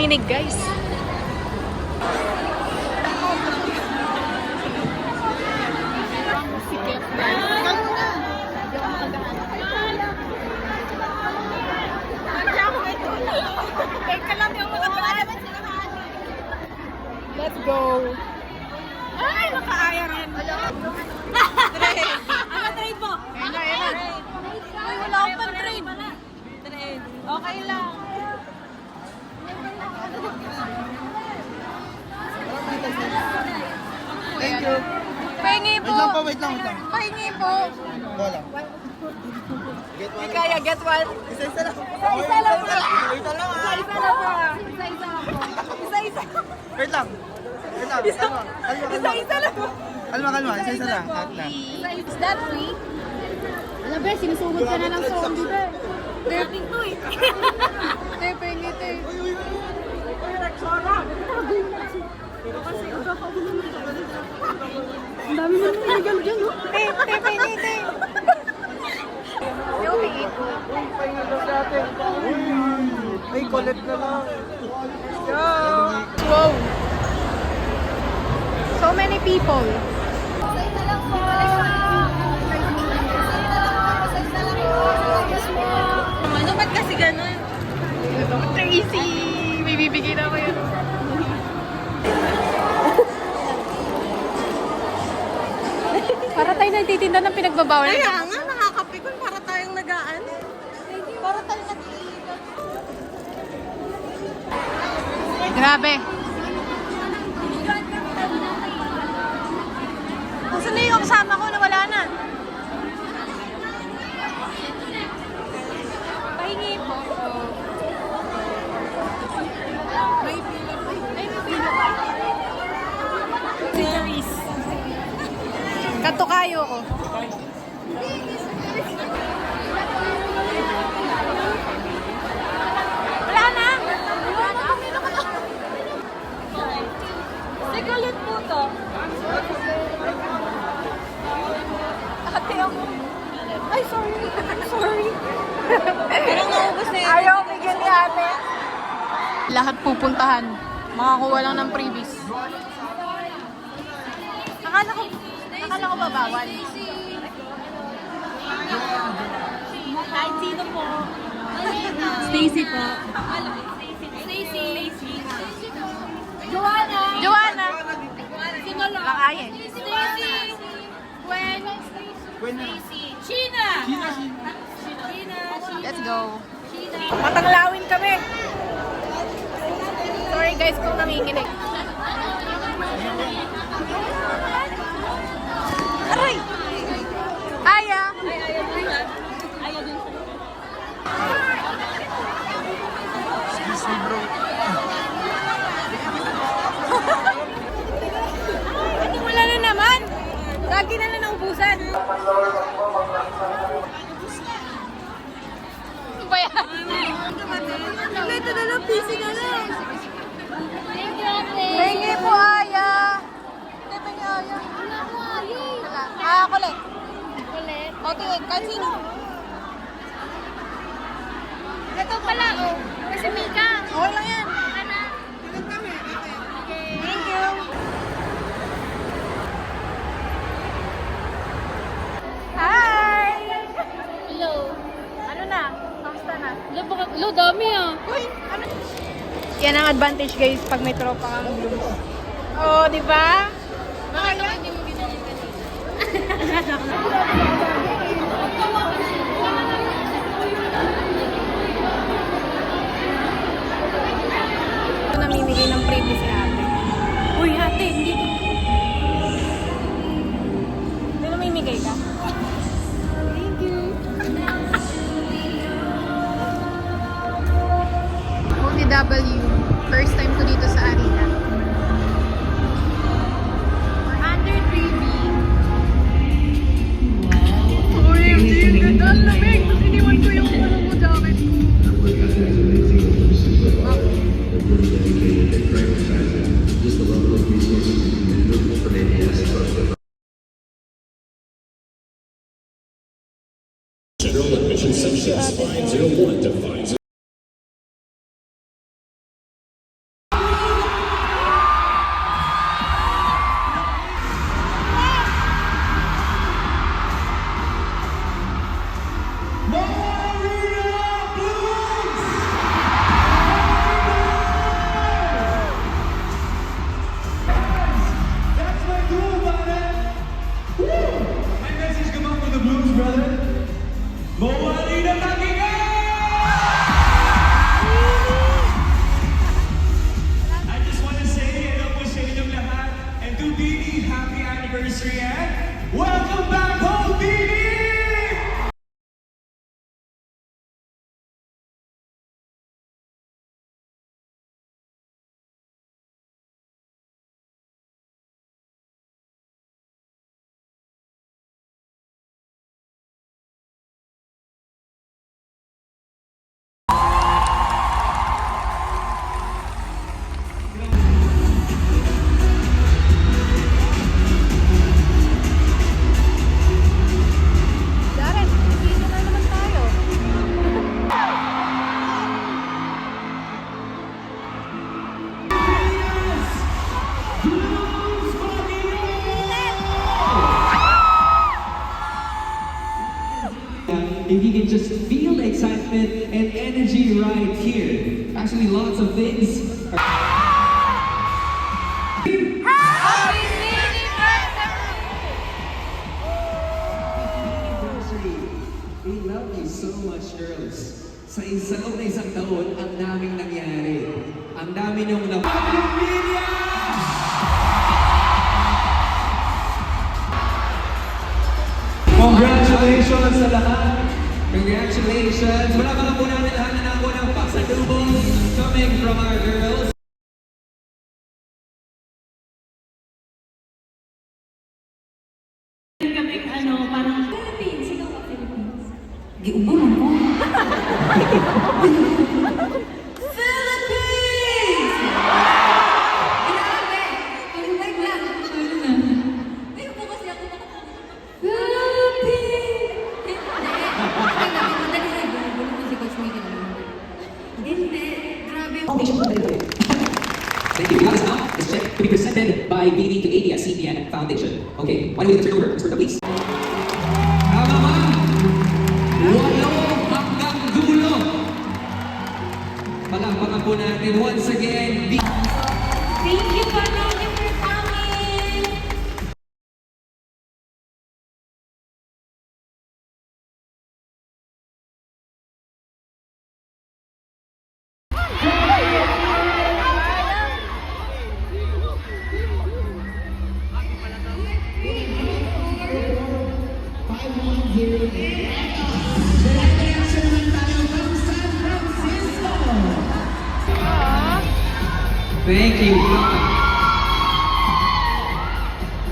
nanginginig, guys. Let's go. Ay, nakaaya rin. Ano trade mo? Ayan na, ayan na. Uy, wala akong pang-trade. Trade. Okay lang. Thank you. Pahingi po. Wait lang. Pahingi po. Bola. Get Di kaya, get one. Isa-isa lang. Isa-isa lang po. Isa lang ah. Isa-isa lang po. Isa-isa lang po. Isa-isa. Wait lang. Kalma. Isa-isa lang po. Kalma. Isa-isa lang. Cut lang. Is that free? Ano ba, sinusugod ka na ng zombie ba? Dating to eh. Te, pahingi te. Ang dami na nang legal dyan, oh. Te, pahingi te. Yo, pahingi po. Ay, collect na lang. Wow. So many people. Ano ba't kasi ganun? Tracy! May bibigyan ako yun. Para tayo nagtitinda ng pinagbabawal. Kaya nga, nakakapikon para tayong nagaan. Para tayong nag-iigan. Grabe. Kung saan na yung kasama ko, nawala na. Pahingi po. May pila pa. Ay, may pila pa. Series. Katukayo ko. Wala na. Sigulit po to. Ate ako. Ay, sorry. Sorry. Parang naubos na yun. Ayaw bigyan ni ate. Lahat pupuntahan. Makakuha lang ng freebies. Akala ko ba bawal? Kahit sino po. Stacy po. Stacy. Joanna. Joanna. Sino lang? Lakayin. Stacy. Gwen. Stacy. Sheena. Let's go. Sheena. Matanglawin kami. Sorry guys kung nanginginig. Aray! Aya! Ayaw din sa Excuse me, bro. Ate, wala na naman! Lagi na lang naubusan. Ano ba yan? Ito na lang, busy na lang. Thank you, ate. Pengi po, Aya! Ate, pengi, Aya. Wala ko, ayay. Ah, kulit. Ulit. O, tingin, kahit sino. Ito pala, oh. Kasi Mika. Okay lang yan. Thank you. Hi! Hello. Ano na? Kamusta na? Lo, dami ah. Uy, ano? Yan ang advantage guys pag may tropa kang blooms. Oh, di ba? Bakit ano? Hindi mo ginanyan kanina. Namimigay ng freebie si ate. Uy, ate, hindi. Hindi namimigay ka? Thank you. OTW. First time ko dito sa arena. We're under 3B. Uy, hindi. Ganda ang lamig. Tapos iniwan ko yung ano mo jacket ko. Mission 76 501 to 50. to Dini. Happy anniversary and welcome back home, Dini! Darren, hindi na naman tayo. If you can just feel the excitement and energy right here. Actually, lots of things. We love you so much, girls. Sa loob na isang taon, ang daming nangyari. Ang dami niyong Pamilya! Congratulations sa lahat! Congratulations! Wala mga po namin lahat na nako ng pasalubong coming from our girls. Kaming parang Philippines. Sino ka Philippines? Giubulan ko. Philippines! Grabe! Tulungan lang. Pero po kasi ako Philippines! Hindi. Kasi Coach Miguel naman. Hindi. Grabe. Thank you. We got this now. This check to be presented by BD to ABS-CBN Foundation. Okay, why don't we turn over for the please? Tama ba? Walo hanggang dulo. Palakpakan po natin once again. Thank you for coming. Thank you.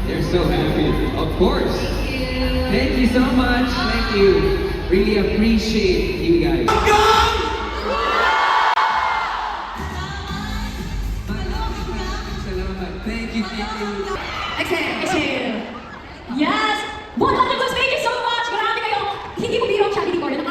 They're so happy. Of course. Thank you so much. Thank you. Really appreciate you guys. Salamat. Thank you. Exhale. Yes! 100 plus, thank you so much! Grabe kayo! Hindi ko biro ang Shaggy Corner.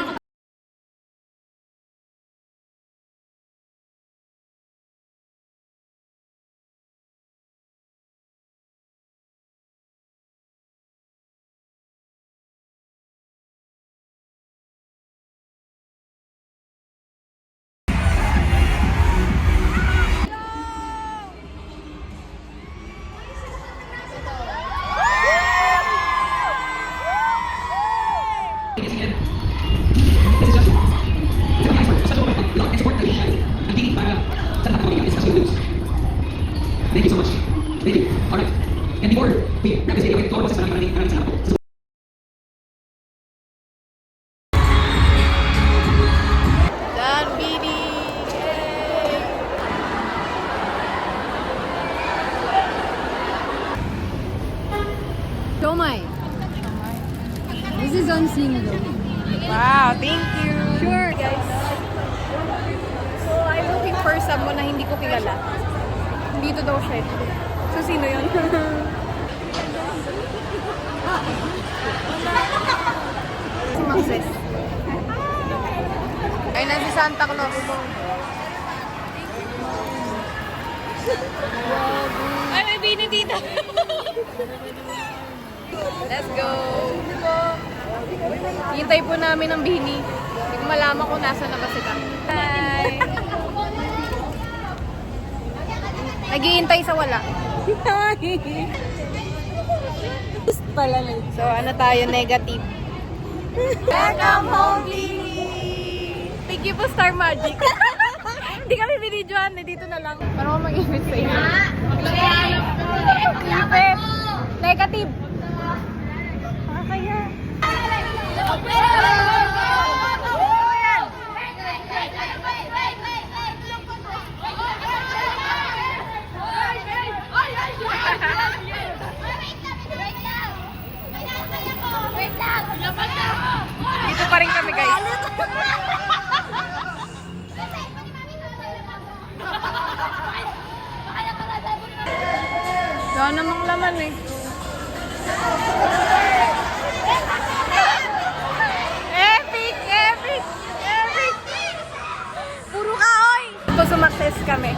Thank you so much. Thank you. All right. And before we wrap this video, ito ako sa maraming salamat po. Dan BD! Domai. This is unseen though. Wow, thank you! Sure, guys. So, I'm looking for someone na hindi ko kilala. Dito daw siya. So, sino yun? Si Maxes. Ay, na si Santa Claus. Ay, may bini dito. Let's go! Hintay po namin ang bini. Hindi ko malaman kung nasa na ba sila. Hi! Naghihintay sa wala. So, ano tayo? Negative. Welcome home, Bini! Thank you po, Star Magic. Hindi kami binidyohan. Dito na lang. Parang ako mag-ibig sa inyo. Wala namang laman eh. Epic! Epic! Epic! Puro kahoy! Ito sumakses kami.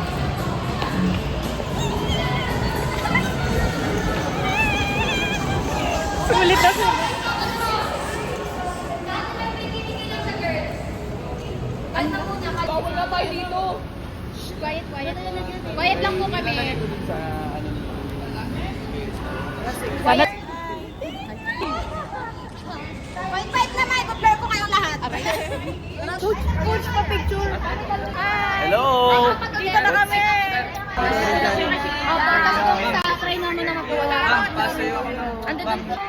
Sulit na sulit. Bawal na tayo dito. Quiet, quiet. Quiet lang po kami. Wait naman, i-prepare ko kayong lahat. Coach, pa-picture. Hello! Dito na kami. Try naman na magpawala. Paso yung...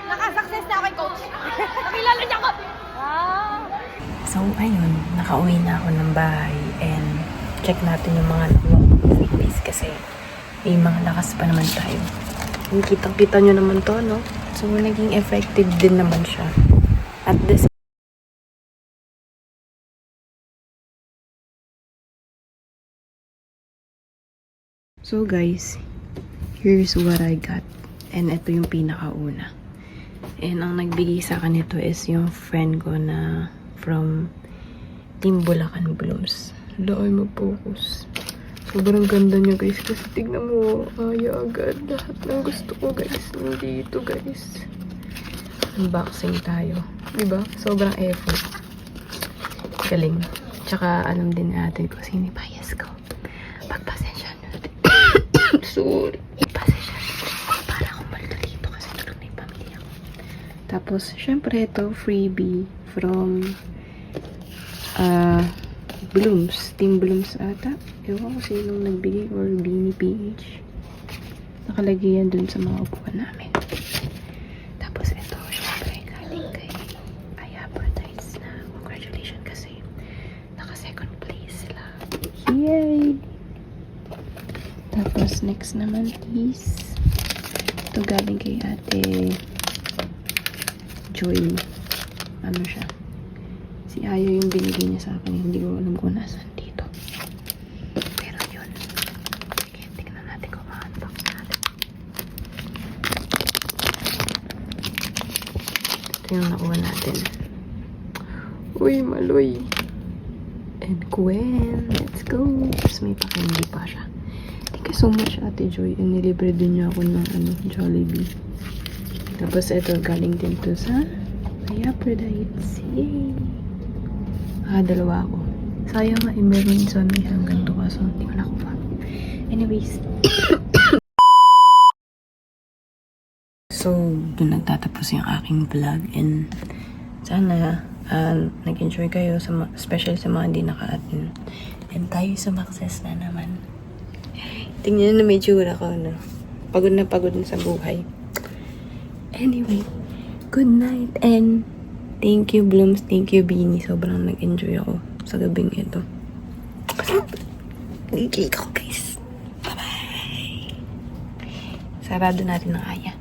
Nakasuccess na ako, coach. Nakilala niya ako. So, ayun, nakauwi na ako ng bahay and check natin yung mga nakuha kong freebies kasi may mga lakas pa naman tayo. Kitang-kita nyo naman to, no? So, naging effective din naman siya. At this So, guys, here's what I got. And ito yung pinakauna. And ang nagbigay sa akin nito is yung friend ko na from Team Bulacan Blooms. Laay mag-focus. Sobrang ganda niya, guys. Kasi tignan mo, kaya agad. Lahat ng gusto ko, guys. Nandito, guys. Unboxing tayo. Diba? Sobrang effort. Galing. Tsaka alam din natin kung sino yung bias ko. Pagpasensya natin. Sorry. Pasensya natin. Para akong malito dito kasi tulog na yung pamilya ko. Tapos, syempre ito, freebie from Blooms. Team Blooms ata. Ewan ko sinong nagbigay or Beanie PH. Nakalagay yan dun sa mga upuan namin. Tapos ito, syempre, galing kay Ayaportites na congratulations kasi naka-second place sila. Yay! Tapos next naman is ito galing kay Ate Joy. Ano siya? Si Aya yung binigay niya sa akin. Hindi ko alam kung nasaan dito. Pero yun. Sige, tignan natin kung ma-unbox natin. Ito yung nakuha natin. Uy, Maloy. And Gwen. Let's go. Tapos may pakindi pa siya. Thank you so much, Ate Joy. And nilibre din niya ako ng Jollibee. Tapos ito, galing din to sa Ayaportites. Yay! Dalawa ako. Sayang nga, meron sa may hanggang to kaso hindi ko nakuha. Anyways. So, dun nagtatapos yung aking vlog and sana nag-enjoy kayo, especially sa mga hindi naka-attend. And tayo sumakses na naman. Tingnan na may tsura ko, no? Pagod na sa buhay. Anyway, good night and thank you, Blooms. Thank you, Beanie. Sobrang nag-enjoy ako sa gabing ito. DJ ko, guys. Bye-bye. Sarado natin ang Aya.